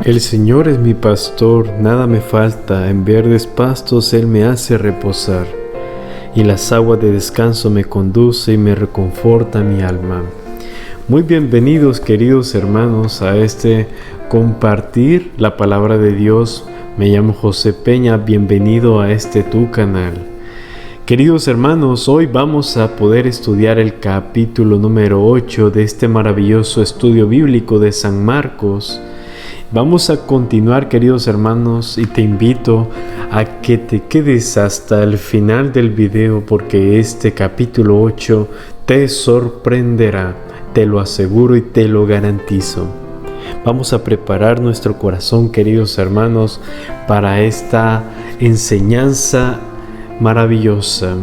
El Señor es mi pastor, nada me falta, en verdes pastos Él me hace reposar, y las aguas de descanso me conduce y me reconforta mi alma. Muy bienvenidos, queridos hermanos, a este compartir la palabra de Dios. Me llamo José Peña, bienvenido a este tu canal. Queridos hermanos, hoy vamos a poder estudiar el capítulo número 8 de este maravilloso estudio bíblico de San Marcos. Vamos a continuar, queridos hermanos, y te invito a que te quedes hasta el final del video porque este capítulo 8 te sorprenderá, te lo aseguro y te lo garantizo. Vamos a preparar nuestro corazón, queridos hermanos, para esta enseñanza maravillosa.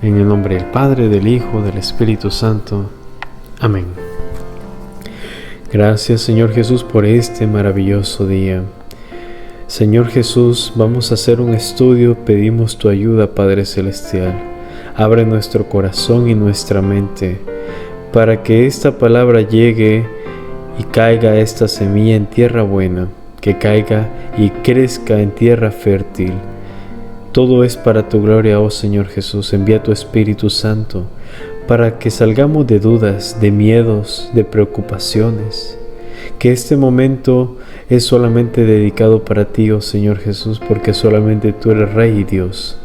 En el nombre del Padre, del Hijo, del Espíritu Santo. Amén. Gracias, Señor Jesús, por este maravilloso día. Señor Jesús, vamos a hacer un estudio, pedimos tu ayuda, Padre Celestial. Abre nuestro corazón y nuestra mente para que esta palabra llegue y caiga esta semilla en tierra buena, que caiga y crezca en tierra fértil. Todo es para tu gloria, oh Señor Jesús. Envía tu Espíritu Santo para que salgamos de dudas, de miedos, de preocupaciones. Que este momento es solamente dedicado para ti, oh Señor Jesús, porque solamente tú eres Rey y Dios.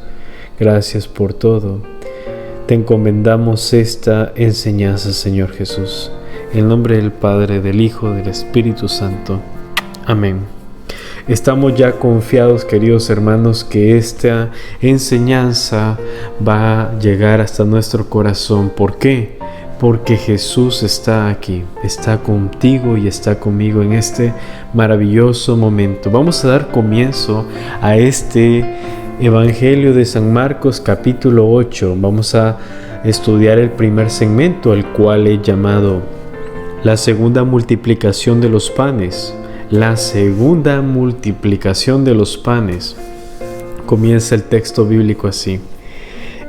Gracias por todo. Te encomendamos esta enseñanza, Señor Jesús. En nombre del Padre, del Hijo, del Espíritu Santo. Amén. Estamos ya confiados, queridos hermanos, que esta enseñanza va a llegar hasta nuestro corazón. ¿Por qué? Porque Jesús está aquí, está contigo y está conmigo en este maravilloso momento. Vamos a dar comienzo a este Evangelio de San Marcos capítulo 8. Vamos a estudiar el primer segmento, el cual he llamado la segunda multiplicación de los panes. La segunda multiplicación de los panes. Comienza el texto bíblico así.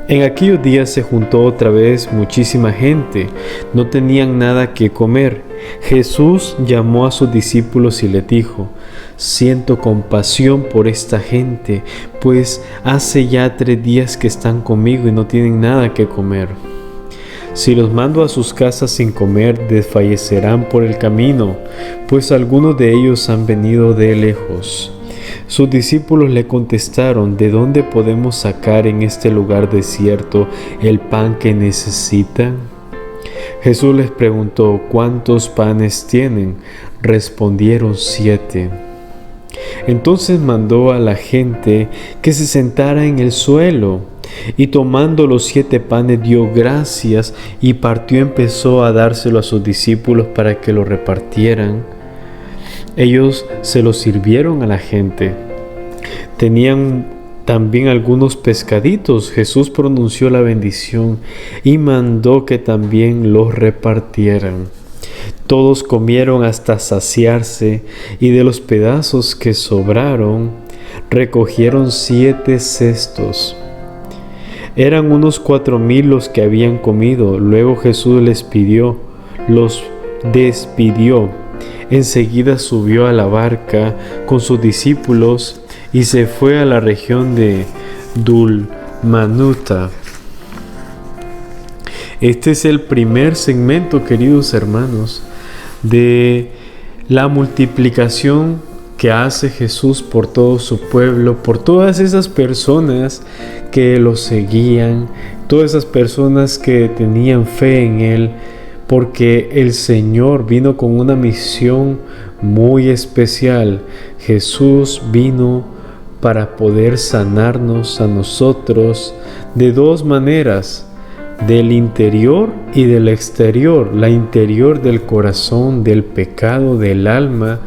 En aquellos días se juntó otra vez muchísima gente. No tenían nada que comer. Jesús llamó a sus discípulos y les dijo: siento compasión por esta gente, pues hace ya 3 días que están conmigo y no tienen nada que comer. Si los mando a sus casas sin comer, desfallecerán por el camino, pues algunos de ellos han venido de lejos. Sus discípulos le contestaron: ¿de dónde podemos sacar en este lugar desierto el pan que necesitan? Jesús les preguntó: ¿cuántos panes tienen? Respondieron: 7. Entonces mandó a la gente que se sentara en el suelo. Y tomando los 7 panes dio gracias y partió y empezó a dárselo a sus discípulos para que lo repartieran. Ellos se lo sirvieron a la gente. Tenían también algunos pescaditos. Jesús pronunció la bendición y mandó que también los repartieran. Todos comieron hasta saciarse y de los pedazos que sobraron recogieron 7 cestos. Eran unos 4,000 los que habían comido. Luego Jesús los despidió. Enseguida subió a la barca con sus discípulos y se fue a la región de Dulmanuta. Este es el primer segmento, queridos hermanos, de la multiplicación que hace Jesús por todo su pueblo, por todas esas personas que lo seguían, todas esas personas que tenían fe en Él, porque el Señor vino con una misión muy especial. Jesús vino para poder sanarnos a nosotros de 2 maneras, del interior y del exterior. La interior del corazón, del pecado, del alma,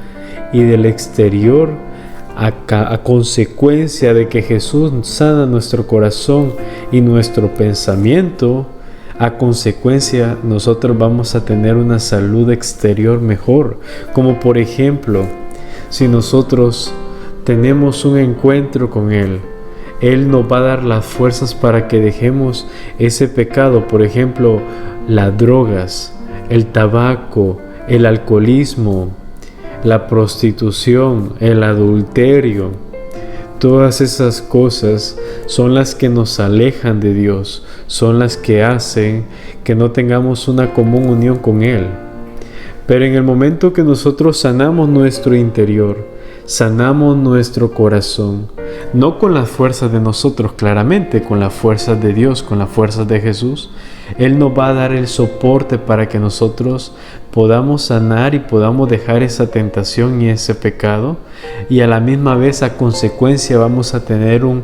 y del exterior a consecuencia de que Jesús sana nuestro corazón y nuestro pensamiento. A consecuencia nosotros vamos a tener una salud exterior mejor, como por ejemplo si nosotros tenemos un encuentro con Él, Él nos va a dar las fuerzas para que dejemos ese pecado, por ejemplo las drogas, el tabaco, el alcoholismo, la prostitución, el adulterio. Todas esas cosas son las que nos alejan de Dios, son las que hacen que no tengamos una común unión con Él. Pero en el momento que nosotros sanamos nuestro interior, sanamos nuestro corazón, no con las fuerzas de nosotros, claramente, con las fuerzas de Dios, con las fuerzas de Jesús, Él nos va a dar el soporte para que nosotros podamos sanar y podamos dejar esa tentación y ese pecado, y a la misma vez, a consecuencia, vamos a tener un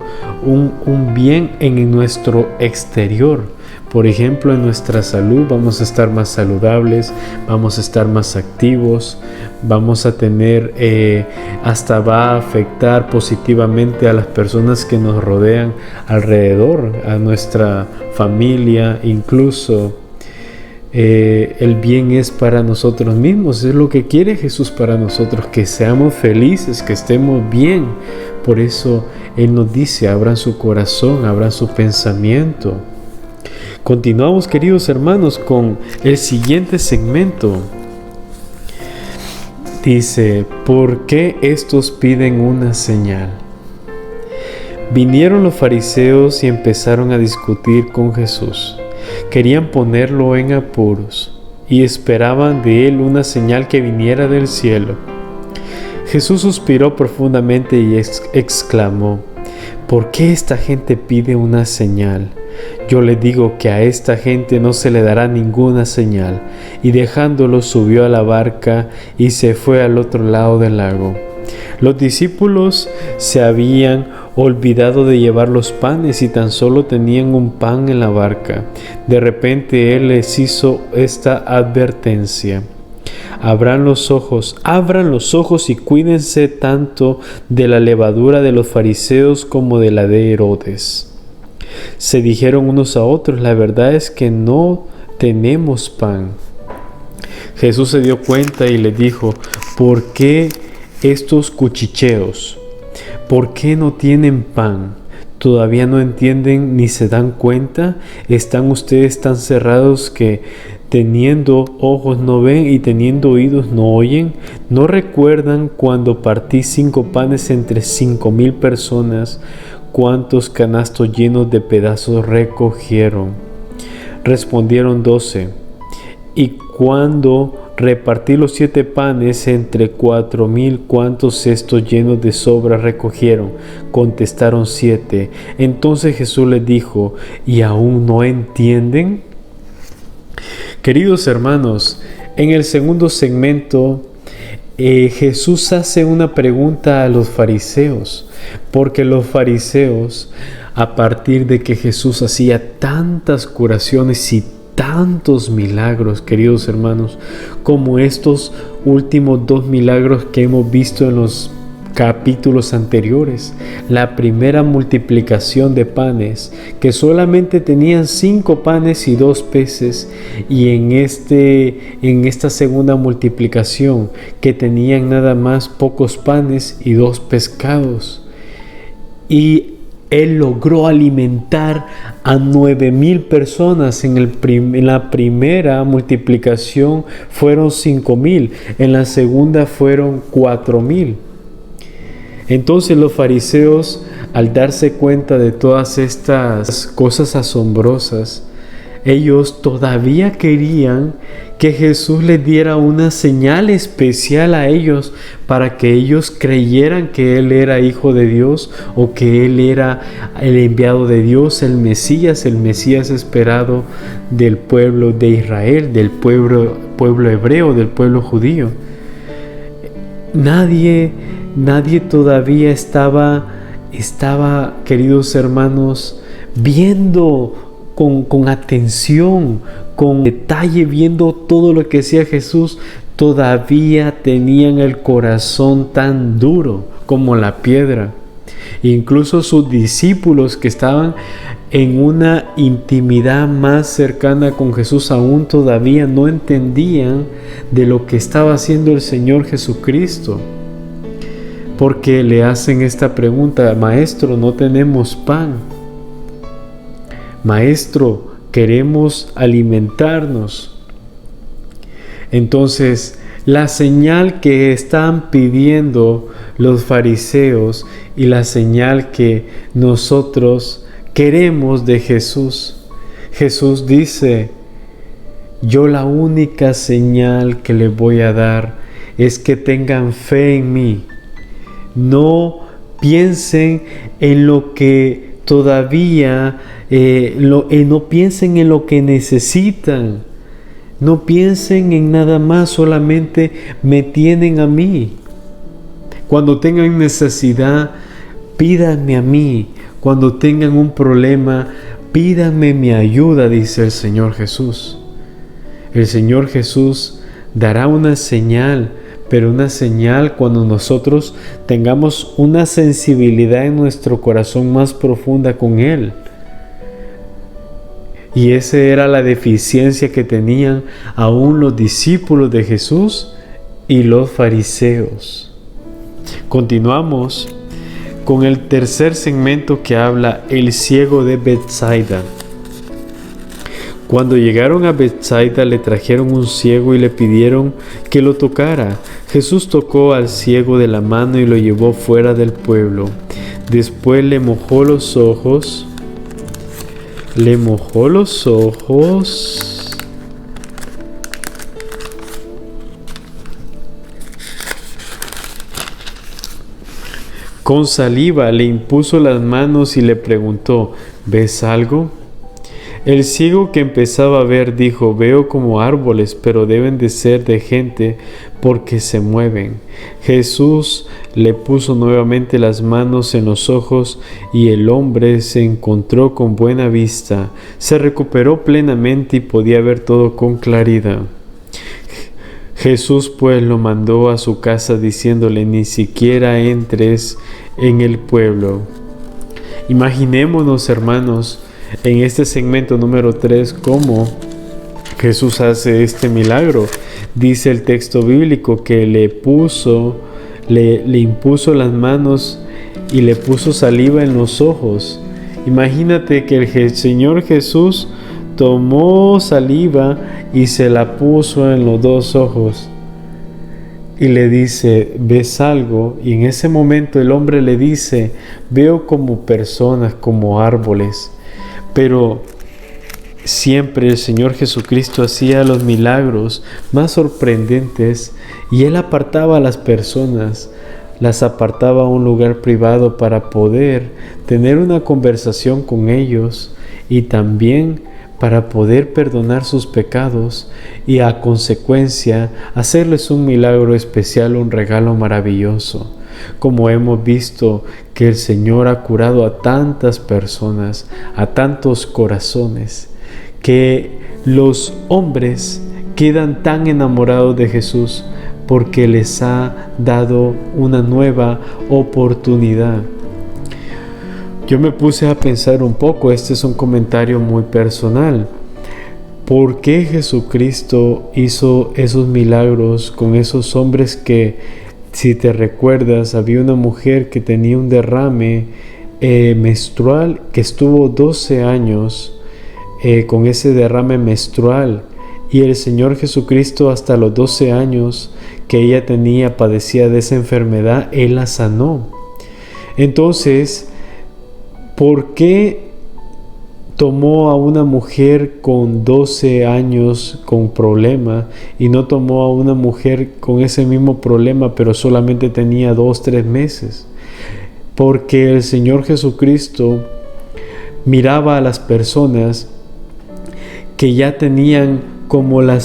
bien en nuestro exterior. Por ejemplo, en nuestra salud vamos a estar más saludables, vamos a estar más activos, vamos a tener, hasta va a afectar positivamente a las personas que nos rodean alrededor, a nuestra familia, incluso el bien es para nosotros mismos, es lo que quiere Jesús para nosotros, que seamos felices, que estemos bien. Por eso Él nos dice, abran su corazón, abran su pensamiento. Continuamos, queridos hermanos, con el siguiente segmento. Dice, ¿por qué estos piden una señal? Vinieron los fariseos y empezaron a discutir con Jesús. Querían ponerlo en apuros y esperaban de él una señal que viniera del cielo. Jesús suspiró profundamente y exclamó, ¿por qué esta gente pide una señal? Yo le digo que a esta gente no se le dará ninguna señal. Y dejándolo subió a la barca y se fue al otro lado del lago. Los discípulos se habían olvidado de llevar los panes y tan solo tenían un pan en la barca. De repente Él les hizo esta advertencia. Abran los ojos y cuídense tanto de la levadura de los fariseos como de la de Herodes. Se dijeron unos a otros, la verdad es que no tenemos pan. Jesús se dio cuenta y le dijo, ¿por qué estos cuchicheos? ¿Por qué no tienen pan? ¿Todavía no entienden ni se dan cuenta? ¿Están ustedes tan cerrados que teniendo ojos no ven y teniendo oídos no oyen? ¿No recuerdan cuando partí 5 panes entre 5,000 personas? ¿Cuántos canastos llenos de pedazos recogieron? Respondieron 12. ¿Y cuando repartí los 7 panes entre 4,000, cuántos cestos llenos de sobra recogieron? Contestaron 7. Entonces Jesús les dijo, ¿y aún no entienden? Queridos hermanos, en el segundo segmento, Jesús hace una pregunta a los fariseos, porque los fariseos, a partir de que Jesús hacía tantas curaciones y tantos milagros, queridos hermanos, como estos últimos 2 milagros que hemos visto en los capítulos anteriores, la primera multiplicación de panes, que solamente tenían 5 panes y 2 peces, y en esta segunda multiplicación, que tenían nada más pocos panes y 2 pescados. Y Él logró alimentar a 9,000 personas. En la primera multiplicación fueron 5,000, en la segunda fueron 4,000. Entonces los fariseos, al darse cuenta de todas estas cosas asombrosas, ellos todavía querían que Jesús les diera una señal especial a ellos para que ellos creyeran que Él era Hijo de Dios o que Él era el enviado de Dios, el Mesías esperado del pueblo de Israel, del pueblo hebreo, del pueblo judío. Nadie todavía estaba, queridos hermanos, viendo con atención, con detalle, viendo todo lo que hacía Jesús. Todavía tenían el corazón tan duro como la piedra. Incluso sus discípulos, que estaban en una intimidad más cercana con Jesús, aún todavía no entendían de lo que estaba haciendo el Señor Jesucristo, porque le hacen esta pregunta: Maestro, no tenemos pan. Maestro, queremos alimentarnos. Entonces la señal que están pidiendo los fariseos y la señal que nosotros queremos de Jesús. Jesús dice: yo la única señal que les voy a dar es que tengan fe en mí. No piensen en lo que todavía, no piensen en lo que necesitan. No piensen en nada más, solamente me tienen a mí. Cuando tengan necesidad, pídanme a mí. Cuando tengan un problema, pídanme mi ayuda, dice el Señor Jesús. El Señor Jesús dará una señal, pero una señal cuando nosotros tengamos una sensibilidad en nuestro corazón más profunda con Él. Y esa era la deficiencia que tenían aún los discípulos de Jesús y los fariseos. Continuamos con el tercer segmento que habla el ciego de Betsaida. Cuando llegaron a Betsaida le trajeron un ciego y le pidieron que lo tocara. Jesús tocó al ciego de la mano y lo llevó fuera del pueblo. Después le mojó los ojos. Con saliva le impuso las manos y le preguntó: ¿ves algo? El ciego, que empezaba a ver, dijo: veo como árboles, pero deben de ser de gente porque se mueven. Jesús le puso nuevamente las manos en los ojos y el hombre se encontró con buena vista. Se recuperó plenamente y podía ver todo con claridad. Jesús pues lo mandó a su casa diciéndole: ni siquiera entres en el pueblo. Imaginémonos, hermanos, en este segmento número 3, cómo Jesús hace este milagro. Dice el texto bíblico que le impuso las manos y le puso saliva en los ojos. Imagínate que el Señor Jesús tomó saliva y se la puso en los dos ojos y le dice: ¿ves algo? Y en ese momento el hombre le dice: veo como personas, como árboles. Pero siempre el Señor Jesucristo hacía los milagros más sorprendentes y Él apartaba a las personas, las apartaba a un lugar privado para poder tener una conversación con ellos y también para poder perdonar sus pecados y a consecuencia hacerles un milagro especial, un regalo maravilloso. Como hemos visto que el Señor ha curado a tantas personas, a tantos corazones, que los hombres quedan tan enamorados de Jesús porque les ha dado una nueva oportunidad. Yo me puse a pensar un poco, este es un comentario muy personal. ¿Por qué Jesucristo hizo esos milagros con esos hombres que, si te recuerdas, había una mujer que tenía un derrame menstrual, que estuvo 12 años con ese derrame menstrual, y el Señor Jesucristo hasta los 12 años que ella padecía de esa enfermedad, Él la sanó? Entonces, ¿por qué tomó a una mujer con 12 años con problema y no tomó a una mujer con ese mismo problema pero solamente tenía 2-3 meses? Porque el Señor Jesucristo miraba a las personas que ya tenían, como la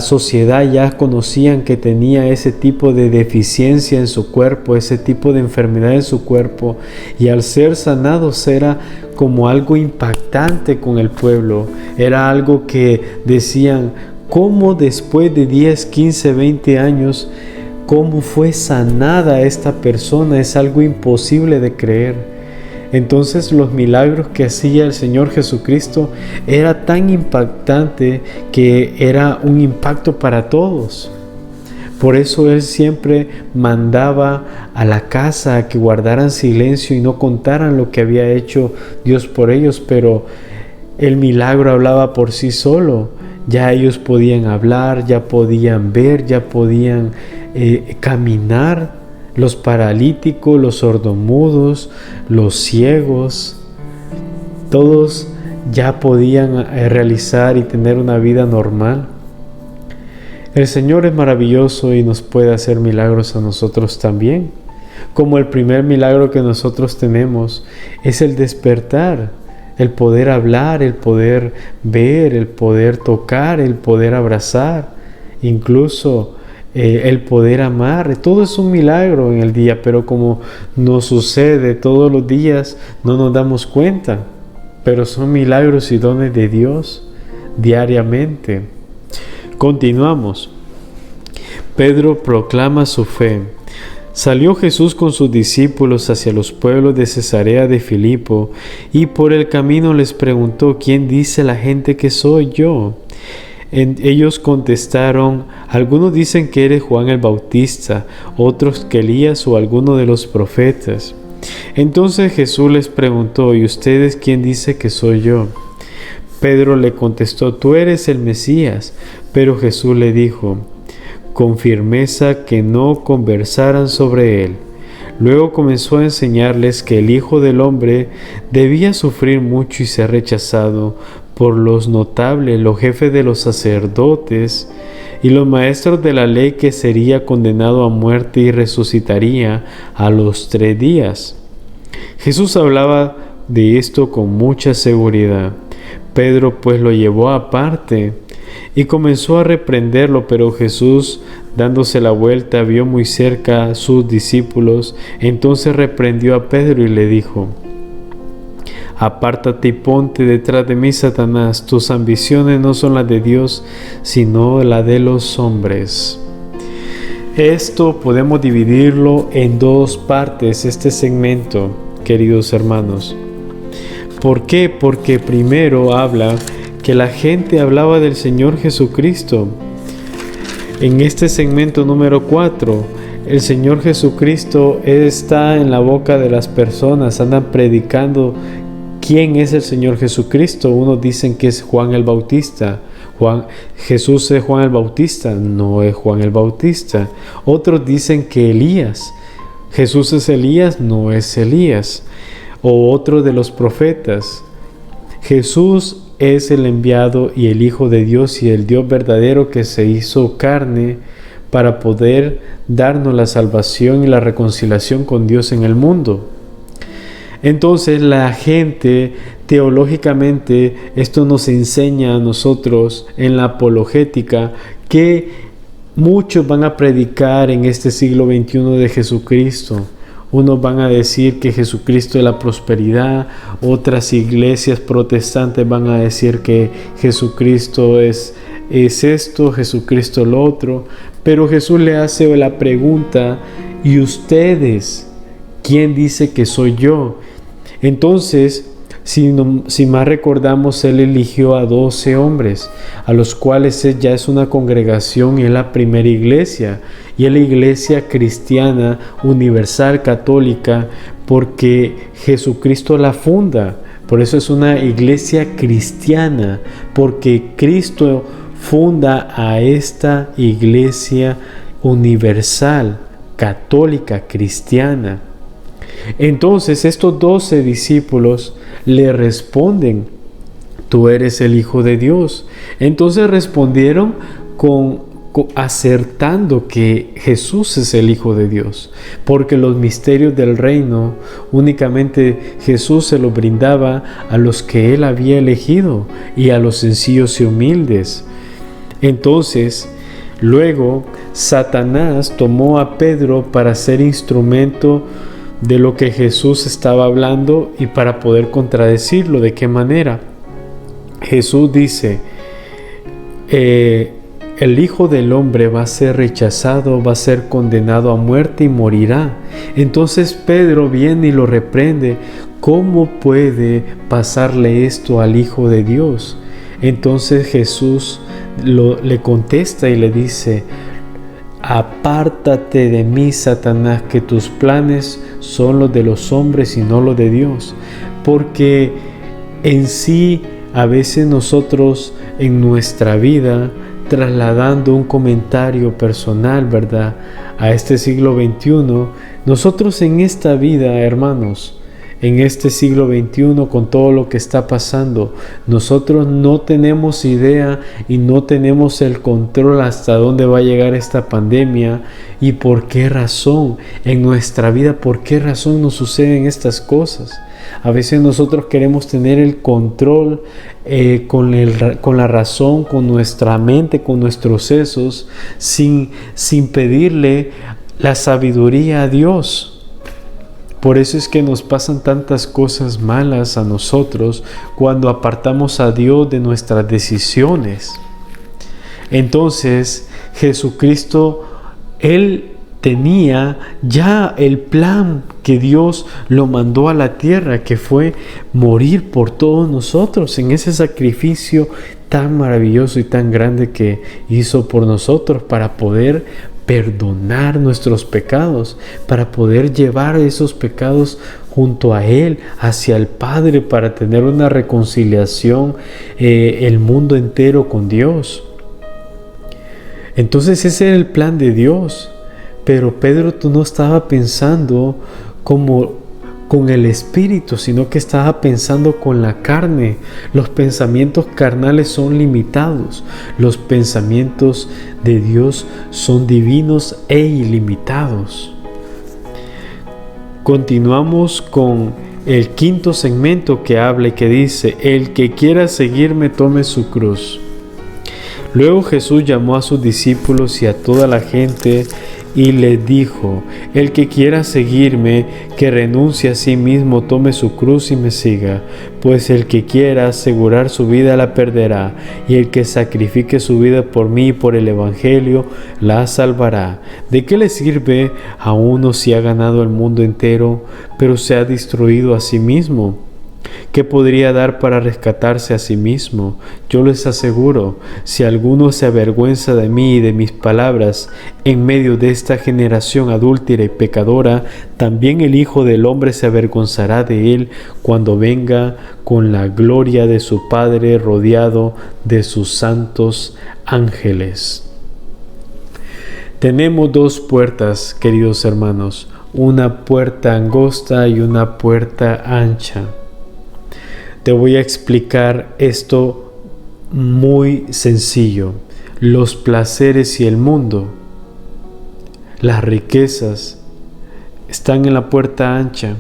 sociedad ya conocían que tenía ese tipo de deficiencia en su cuerpo, ese tipo de enfermedad en su cuerpo, y al ser sanados era como algo impactante con el pueblo. Era algo que decían: ¿cómo después de 10, 15, 20 años, cómo fue sanada esta persona? Es algo imposible de creer. Entonces los milagros que hacía el Señor Jesucristo era tan impactante que era un impacto para todos. Por eso Él siempre mandaba a la casa a que guardaran silencio y no contaran lo que había hecho Dios por ellos, pero el milagro hablaba por sí solo. Ya ellos podían hablar, ya podían ver, ya podían caminar. Los paralíticos, los sordomudos, los ciegos, todos ya podían realizar y tener una vida normal. El Señor es maravilloso y nos puede hacer milagros a nosotros también. Como el primer milagro que nosotros tenemos es el despertar, el poder hablar, el poder ver, el poder tocar, el poder abrazar, incluso el poder amar. Todo es un milagro en el día, pero como nos sucede todos los días, no nos damos cuenta. Pero son milagros y dones de Dios diariamente. Continuamos. Pedro proclama su fe. Salió Jesús con sus discípulos hacia los pueblos de Cesarea de Filipo, y por el camino les preguntó: ¿quién dice la gente que soy yo? Ellos contestaron: algunos dicen que eres Juan el Bautista, otros que Elías o alguno de los profetas. Entonces Jesús les preguntó: ¿y ustedes quién dice que soy yo? Pedro le contestó: tú eres el Mesías. Pero Jesús le dijo con firmeza que no conversaran sobre él. Luego comenzó a enseñarles que el Hijo del Hombre debía sufrir mucho y ser rechazado por los notables, los jefes de los sacerdotes y los maestros de la ley, que sería condenado a muerte y resucitaría a los 3 días. Jesús hablaba de esto con mucha seguridad. Pedro pues lo llevó aparte y comenzó a reprenderlo, pero Jesús, dándose la vuelta, vio muy cerca a sus discípulos. Entonces reprendió a Pedro y le dijo: apártate y ponte detrás de mí, Satanás. Tus ambiciones no son las de Dios, sino las de los hombres. Esto podemos dividirlo en 2 partes, este segmento, queridos hermanos. ¿Por qué? Porque primero habla que la gente hablaba del Señor Jesucristo. En este segmento número 4, el Señor Jesucristo está en la boca de las personas, andan predicando quién es el Señor Jesucristo. Unos dicen que es Juan el Bautista. Jesús es Juan el Bautista, no es Juan el Bautista. Otros dicen que Elías. Jesús es Elías, no es Elías. O otro de los profetas. Jesús es el enviado y el Hijo de Dios y el Dios verdadero que se hizo carne para poder darnos la salvación y la reconciliación con Dios en el mundo. Entonces la gente, teológicamente, esto nos enseña a nosotros en la apologética que muchos van a predicar en este siglo XXI de Jesucristo. Unos van a decir que Jesucristo es la prosperidad, otras iglesias protestantes van a decir que Jesucristo es esto, Jesucristo lo otro. Pero Jesús le hace la pregunta: ¿y ustedes? ¿Quién dice que soy yo? Entonces, si más recordamos, Él eligió a 12 hombres, a los cuales ya es una congregación y es la primera iglesia. Y es la iglesia cristiana, universal, católica, porque Jesucristo la funda. Por eso es una iglesia cristiana, porque Cristo funda a esta iglesia universal, católica, cristiana. Entonces estos 12 discípulos le responden: tú eres el Hijo de Dios. Entonces respondieron acertando que Jesús es el Hijo de Dios, porque los misterios del reino únicamente Jesús se los brindaba a los que Él había elegido y a los sencillos y humildes. Entonces, luego Satanás tomó a Pedro para ser instrumento de lo que Jesús estaba hablando y para poder contradecirlo. ¿De qué manera? Jesús dice: el Hijo del Hombre va a ser rechazado, va a ser condenado a muerte y morirá. Entonces Pedro viene y lo reprende: ¿cómo puede pasarle esto al Hijo de Dios? Entonces Jesús le contesta y le dice: apártate de mí, Satanás, que tus planes son los de los hombres y no los de Dios. Porque en sí a veces nosotros en nuestra vida, trasladando un comentario personal, ¿verdad?, a este siglo XXI, nosotros en esta vida, hermanos, en este siglo XXI, con todo lo que está pasando, nosotros no tenemos idea y no tenemos el control hasta dónde va a llegar esta pandemia y por qué razón en nuestra vida, por qué razón nos suceden estas cosas. A veces nosotros queremos tener el control con la razón, con nuestra mente, con nuestros sesos, sin pedirle la sabiduría a Dios. Por eso es que nos pasan tantas cosas malas a nosotros cuando apartamos a Dios de nuestras decisiones. Entonces, Jesucristo, Él tenía ya el plan que Dios lo mandó a la tierra, que fue morir por todos nosotros en ese sacrificio tan maravilloso y tan grande que hizo por nosotros para poder perdonar nuestros pecados, para poder llevar esos pecados junto a Él, hacia el Padre, para tener una reconciliación el mundo entero con Dios. Entonces ese era el plan de Dios. Pero Pedro, tú no estaba pensando como con el espíritu, sino que estaba pensando con la carne. Los pensamientos carnales son limitados. Los pensamientos de Dios son divinos e ilimitados. Continuamos con el quinto segmento que habla y que dice: el que quiera seguirme, tome su cruz. Luego Jesús llamó a sus discípulos y a toda la gente y les dijo: el que quiera seguirme, que renuncie a sí mismo, tome su cruz y me siga. Pues el que quiera asegurar su vida la perderá, y el que sacrifique su vida por mí y por el Evangelio la salvará. ¿De qué le sirve a uno si ha ganado el mundo entero, pero se ha destruido a sí mismo? ¿Qué podría dar para rescatarse a sí mismo? Yo les aseguro, si alguno se avergüenza de mí y de mis palabras en medio de esta generación adúltera y pecadora, también el Hijo del Hombre se avergonzará de él cuando venga con la gloria de su Padre, rodeado de sus santos ángeles. Tenemos dos puertas, queridos hermanos, una puerta angosta y una puerta ancha. Te voy a explicar esto muy sencillo. Los placeres y el mundo, las riquezas, están en la puerta ancha.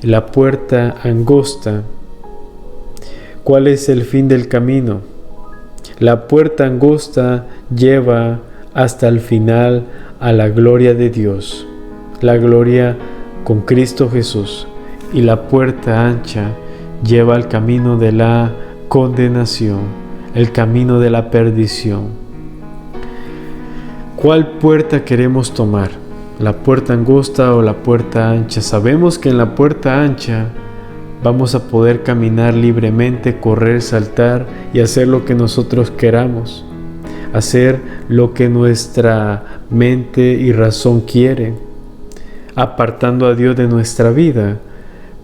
La puerta angosta, ¿cuál es el fin del camino? La puerta angosta lleva hasta el final a la gloria de Dios, la gloria con Cristo Jesús. Y la puerta ancha lleva al camino de la condenación, el camino de la perdición. ¿Cuál puerta queremos tomar? ¿La puerta angosta o la puerta ancha? Sabemos que en la puerta ancha vamos a poder caminar libremente, correr, saltar y hacer lo que nosotros queramos, hacer lo que nuestra mente y razón quiere, apartando a Dios de nuestra vida.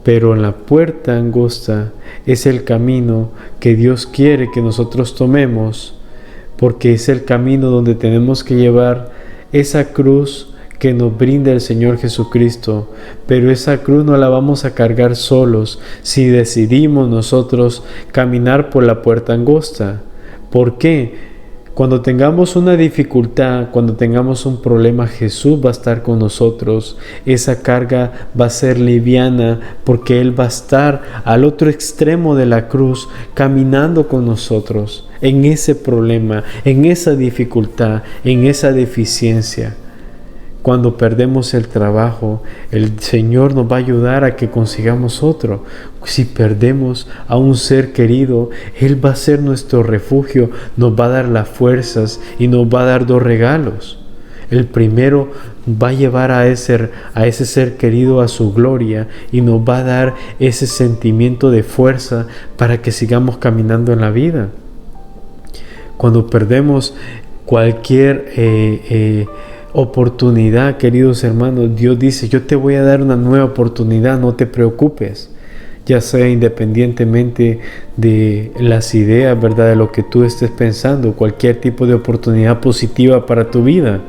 Pero en la puerta angosta es el camino que Dios quiere que nosotros tomemos, porque es el camino donde tenemos que llevar esa cruz que nos brinda el Señor Jesucristo. Pero esa cruz no la vamos a cargar solos si decidimos nosotros caminar por la puerta angosta. ¿Por qué? Cuando tengamos una dificultad, cuando tengamos un problema, Jesús va a estar con nosotros. Esa carga va a ser liviana porque Él va a estar al otro extremo de la cruz, caminando con nosotros en ese problema, en esa dificultad, en esa deficiencia. Cuando perdemos el trabajo, el Señor nos va a ayudar a que consigamos otro. Si perdemos a un ser querido, Él va a ser nuestro refugio, nos va a dar las fuerzas y nos va a dar dos regalos. El primero va a llevar a ese ser querido a su gloria y nos va a dar ese sentimiento de fuerza para que sigamos caminando en la vida. Cuando perdemos cualquier oportunidad, queridos hermanos, Dios dice: yo te voy a dar una nueva oportunidad, no te preocupes. ya sea independientemente de las ideas, ¿verdad?, de lo que tú estés pensando, cualquier tipo de oportunidad positiva para tu vida.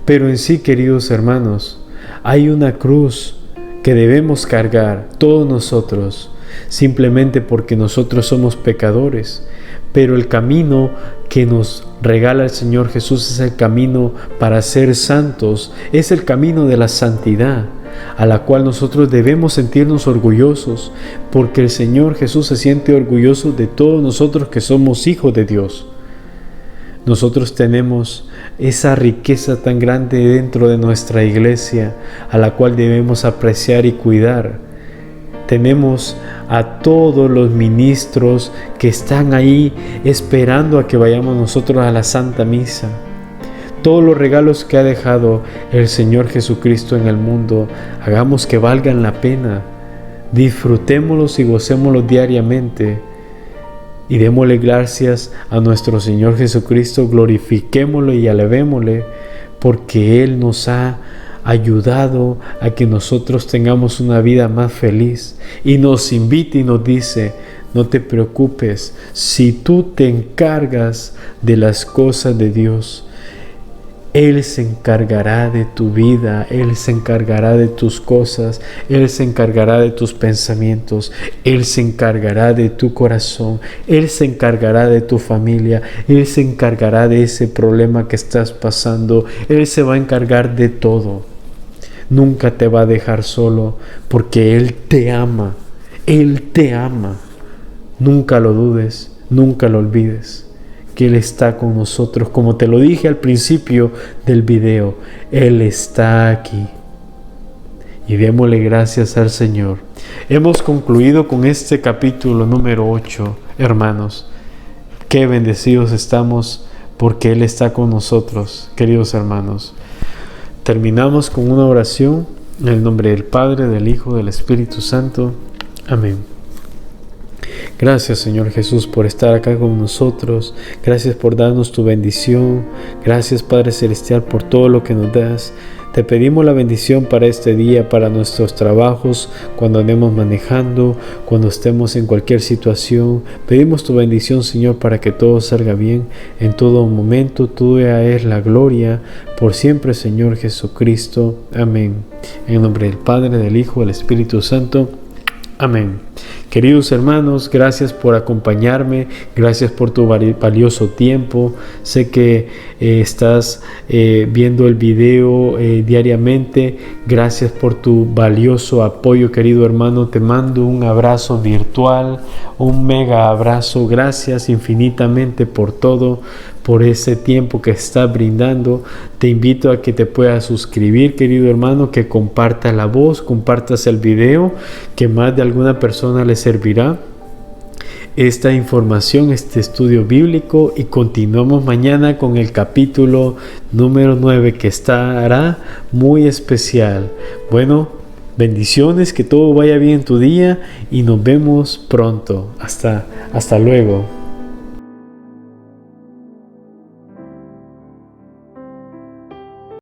Pero en sí, queridos hermanos, hay una cruz que debemos cargar todos nosotros, simplemente porque nosotros somos pecadores. Pero el camino que nos regala el Señor Jesús es el camino para ser santos, es el camino de la santidad, a la cual nosotros debemos sentirnos orgullosos, porque el Señor Jesús se siente orgulloso de todos nosotros que somos hijos de Dios. Nosotros tenemos esa riqueza tan grande dentro de nuestra iglesia, a la cual debemos apreciar y cuidar. Tenemos a todos los ministros que están ahí esperando a que vayamos nosotros a la Santa Misa. Todos los regalos que ha dejado el Señor Jesucristo en el mundo, hagamos que valgan la pena. Disfrutémoslos y gocémoslos diariamente. Y démosle gracias a nuestro Señor Jesucristo, glorifiquémosle y alabémosle, porque Él nos ha ayudado a que nosotros tengamos una vida más feliz. Y nos invita y nos dice: no te preocupes, si tú te encargas de las cosas de Dios, Él se encargará de tu vida, Él se encargará de tus cosas, Él se encargará de tus pensamientos, Él se encargará de tu corazón, Él se encargará de tu familia, Él se encargará de ese problema que estás pasando, Él se va a encargar de todo. Nunca te va a dejar solo, porque Él te ama, Él te ama. Nunca lo dudes, nunca lo olvides, que Él está con nosotros. Como te lo dije al principio del video, Él está aquí. Y démosle gracias al Señor. Hemos concluido con este capítulo número 8, hermanos. Qué bendecidos estamos porque Él está con nosotros, queridos hermanos. Terminamos con una oración en el nombre del Padre, del Hijo, del Espíritu Santo. Amén. Gracias, Señor Jesús, por estar acá con nosotros. Gracias por darnos tu bendición. Gracias, Padre Celestial, por todo lo que nos das. Te pedimos la bendición para este día, para nuestros trabajos, cuando andemos manejando, cuando estemos en cualquier situación. Pedimos tu bendición, Señor, para que todo salga bien. En todo momento, tuya es la gloria, por siempre, Señor Jesucristo. Amén. En el nombre del Padre, del Hijo, del Espíritu Santo. Amén. Queridos hermanos, gracias por acompañarme, gracias por tu valioso tiempo. Sé que estás viendo el video diariamente. Gracias por tu valioso apoyo, querido hermano. Te mando un abrazo virtual, un mega abrazo. Gracias infinitamente por todo, por ese tiempo que estás brindando. Te invito a que te puedas suscribir, querido hermano, que compartas la voz, compartas el video, que más de alguna persona le servirá esta información, este estudio bíblico. Y continuamos mañana con el capítulo número 9, que estará muy especial. Bueno, bendiciones, que todo vaya bien en tu día y nos vemos pronto. Hasta luego.